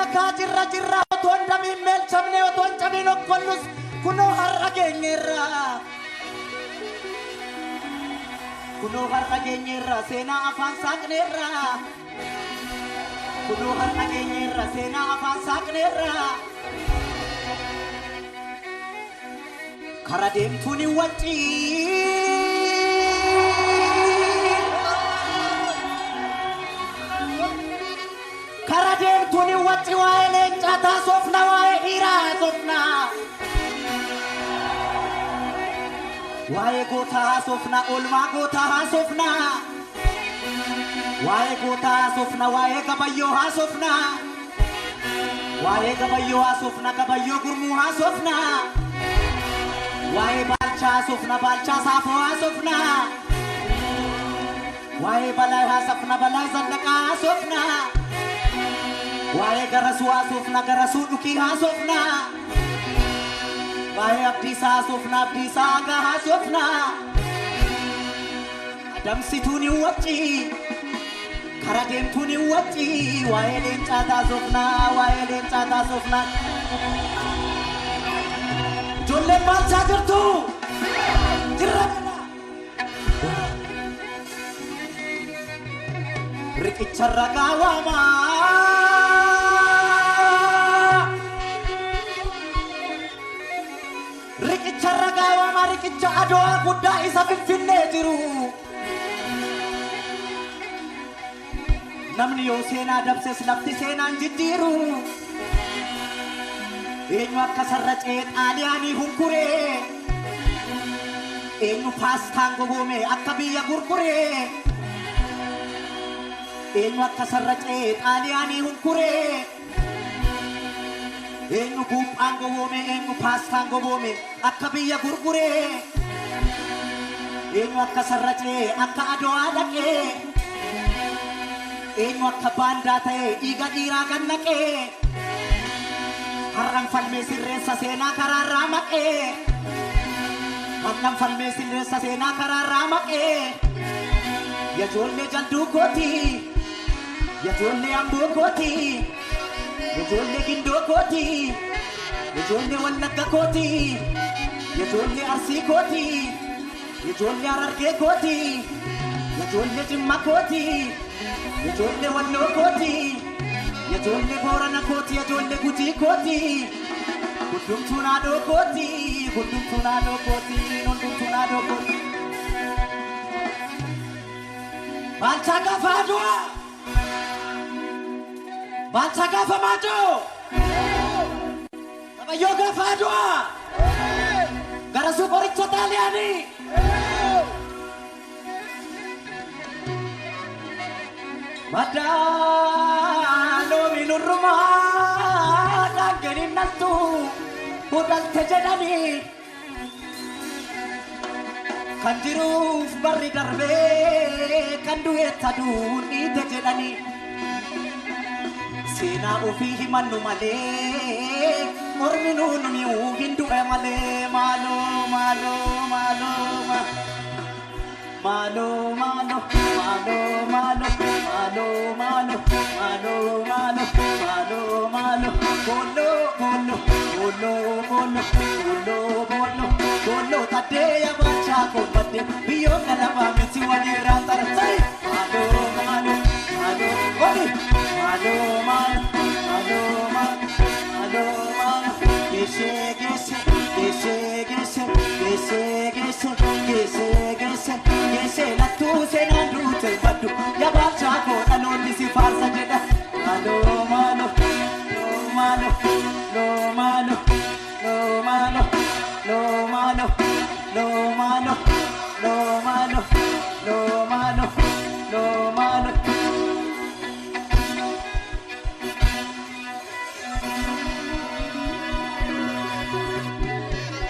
Sadarkaa jirra otoon damiin meelchamne otoon cabiin okkollus kunoo har'a geenyeerra. Kunoo har'a geenyeerra seenaa afaan saaqneerra. Kunoo har'a geenyeerra seenaa afaan saaqneerra. Kara deemtuun hin waccii. Kara deemtuun hin waccii waa'ee leencaa taasofna waa'ee dhiiraa haasofna. Waa'ee gootaa haasofna oolmaa gootaa haasofna. Waa'ee gootaa haasofna waa'ee gabayyoo haasofna. Waa'ee gabayyoo haasofna gabayyoo gurmuu haasofna. Waa'ee baalchaa haasofna baalchaa saafoo haasofna. Waa'ee balaa haasofna balaa zallaqaa haasofna. Waa'ee garasuu haasofna garasuu dhukii haasofna. Waa'ee abdiisaa haasofna abdiisaa hagaa haasofna. Adamsituun hin waccii kara deemtuun hin waccii waa'ee leencaa haasofna waa'ee leencaa haasofna. Ijoolleen maalchaa jirtu jirra kana. Riqicha ragaa waamaa. Riqicha ragaa waamaa riqicha adoo guddaa isa finfinnee jiru. Namni yoo seenaa dabses lafti seenaan jijjiiru. Eenyu akka sarracee xaaliyaanii hunkuree. Eenyu paastaan gogoome akka biyya gurguree. Eenyu akka sarracee xaaliyaanii hunkuree. Eenyu buuphaan gogoome eenyu paastaan gogoome akka biyya gurguree. Eenyu akka sarracee akka adoo dhaqee. Eenyu akka baandaa ta'ee dhiiga dhiiraa gannaqee. Har'an falmee sirreessa seenaa karaarraa maqee. Har'an falmee sirreessa seenaa karaarraa maqee. Yajoollee jalduu kooti. Yajoollee amboo kooti. Yajoollee gindoo kooti. Yajoollee wallagga kooti. Yajoollee arsii kooti. Yajoollee harargee kooti. Yajoollee jimma kooti. Yajoollee walloo kooti. Yajoollee boorana kooti yajoollee gujii kooti. Hundumtuu naadoo kooti. Hundumtuu naadoo kooti. Hundumtuu naadoo kooti. Baalchaa gaafa aduu. Baalchaa gaafa maadoo. Gabayyoo gaafa aduu. Garasuu qoricha xaaliyaanii. Madaaloo minurrumaa dhaggeen naltu udalte jedhanii. Kan jiruuf barri darbee kan du'eetta duudhiite jedhanii. Seenaa ofii himannu malee mormi nuun mi'uu hin du'e malee maaloo maaloo maaloo maaloo maaloo maaloo maaloo maaloo maaloo maaloo maaloo maaloo maaloo bolo bolo bolo bolo bolo bolo bolo tadee yabachaa koomate biyyoo kalabaa miti walirraa taratee maaloo maaloo maaloo oli maaloo maaloo maaloo maaloo maaloo geeshee geeshee geeshee geeshee geeshee geeshee geeshee geeshee geeshee lattuu seenaan duute baddu yabachaa koo dhaloonni si faarsa jedha maaloo maaloo maaloo maaloo maaloo maaloo maaloo maaloo maaloo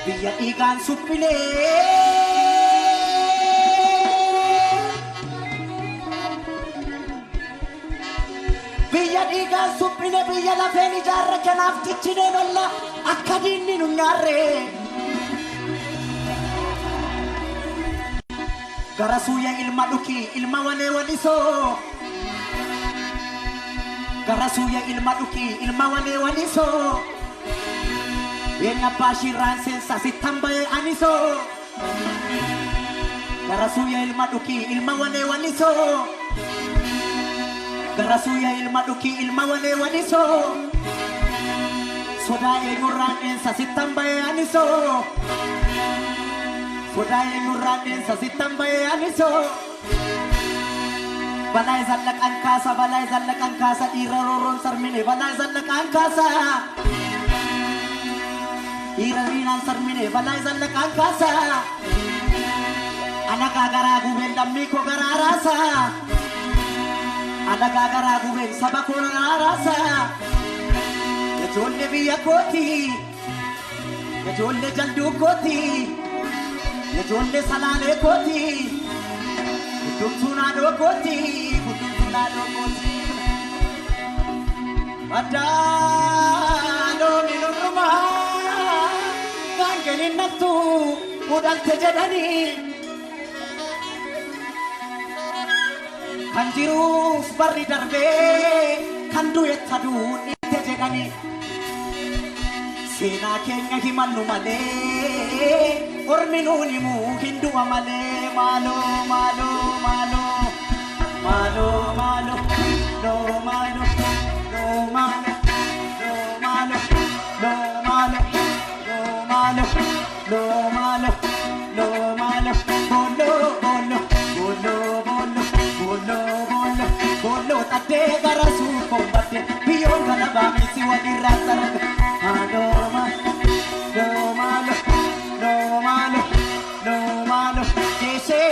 biyya dhiigaan suphilee. Biyya dhiigaan suphine biyya lafeen ijaarre kanaaf ciccinee lolla akka diinni nu nyaarre. Garasuu yaa ilma dhukii ilma walee walisoo. garasuya ilma duki ilma wale waliso yenga bashiran sensa sitambaye aniso garasuya ilma duki ilma wale waliso garasuya ilma duki ilma wale waliso soda eguran ensa sitambaye aniso soda eguran ensa sitambaye aniso balai zallak angkasa ira roron sarmine balai zallak angkasa ira rinan sarmine balai zallak angkasa anak agara guben dammi ko gararasa anak agara guben sabako narasa kejolle biya koti kejolle jaldu koti kejolle salale koti Kutuntuna do koti Adalo minuruma Kangenin natu Udal tejadani Kanjiru sbarri darbe Kandu yetadu tejadani Sena kenya himannu male Orminuni mu hindu amale Malo malo malo Malo malo No malo No malo No malo No malo No malo No malo No malo Bolo bolo Bolo bolo Bolo bolo Bolo tate garasu kombate Biyon galabami siwa dirasarag Malo malo No malo No malo No malo Gese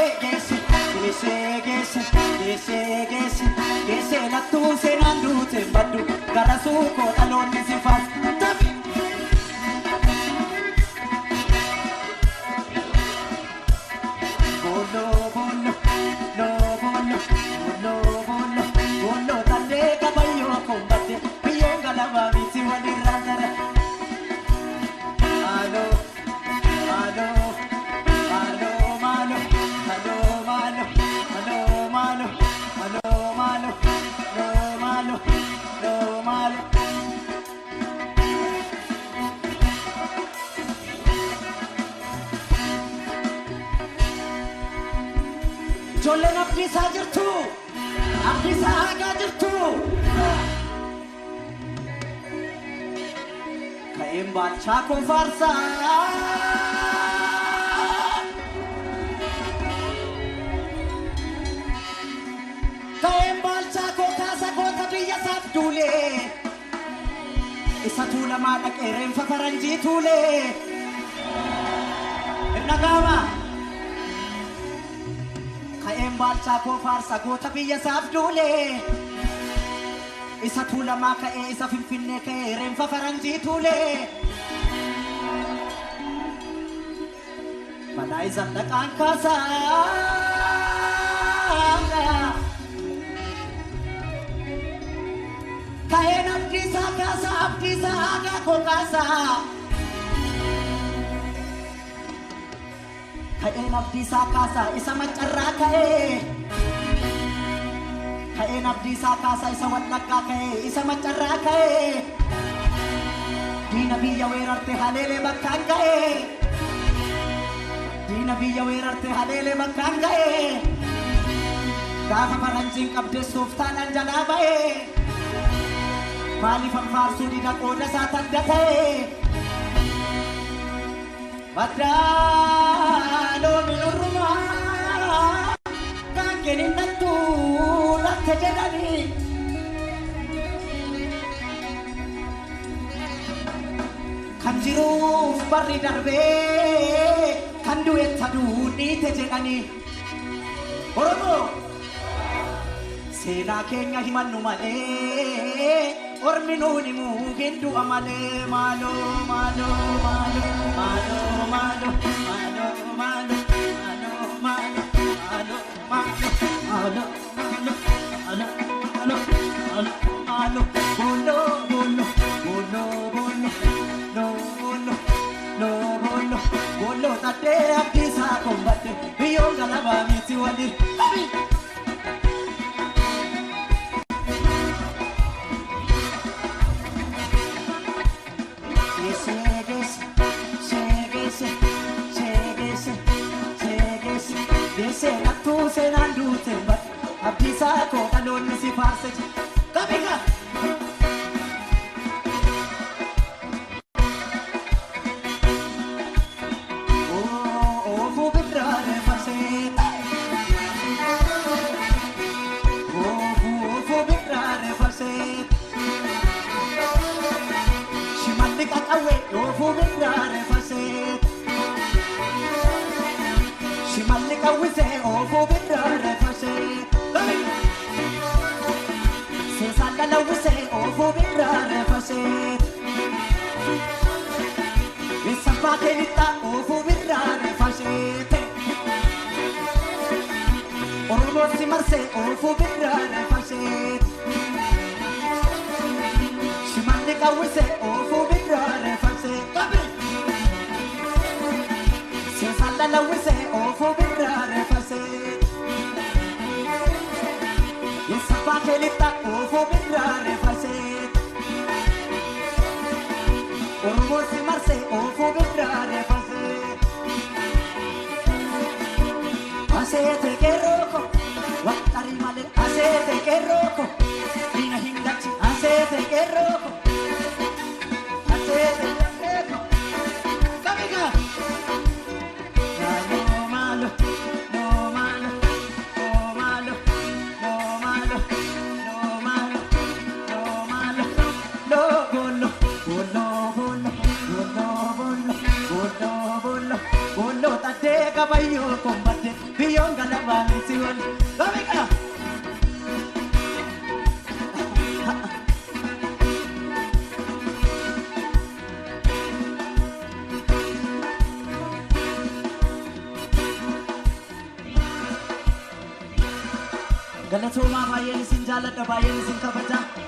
la tu se nandu te badu garasu ko talon ni sifat tabi bolo bolo no bolo bolo bolo bolo tande kabayo kombate piyenga la babiti wadi radara alo alo alo malo alo malo alo malo alo malo no malo no malo jolle nafti sajirtu afti sajirtu kaim bacha ko farsa Dule isa tula madak erem fa faranji tule nagama kaem balcha ko farsa ko tabiya saf dule isa tula maka isa finfinne ke erem fa faranji tule balai zandak angkasa Kain abdi saga kokasa Kain abdi sakasa isa macarra Kain abdi sakasa isa watnaka isa macarra Di nabi yawirarte halele bakkan Di nabi yawirarte halele bakkan Kafa parancing abdi suftanan jalabae Mali farsu di dakoda satan date Badalo minuruma Kangenin natu latte jedani Kanjiru barri darbe Kandu etadu ni tejedani Oromo Sena kenya himannu male Orminuni mu hindu amale malo malo malo malo malo malo malo malo malo malo malo malo malo malo malo malo bolo bolo bolo bolo no bolo no bolo bolo tate akisa kombate biyon galaba miti wali Desenatu senandu tembat Abdisa ko kanon si Farsej Kabika Oh fu bidrare Farset Oh fu bidrare Farset Shimatik at awe Oh fu bidrare Farset Shimalik awise ofo bidrare Farset Se sandala awise ofo bidrare Farset Isapa kelita ofo bidrare Farset Oromo simarse ofo bidrare Farset Shimalik awise ofo bidrare Farset La wise ofo bidrare Farset Isapa kelita ofo bidrare Farset Oromo simarse ofo bidrare Farset Asete que roko Waktari male Asete que roko Ina hindachi Asete que roko Asete que roko Kamiga Kabayo combate beyond galabani siwan Kamika Galatoma bayan sin jalata bayan sin kabaja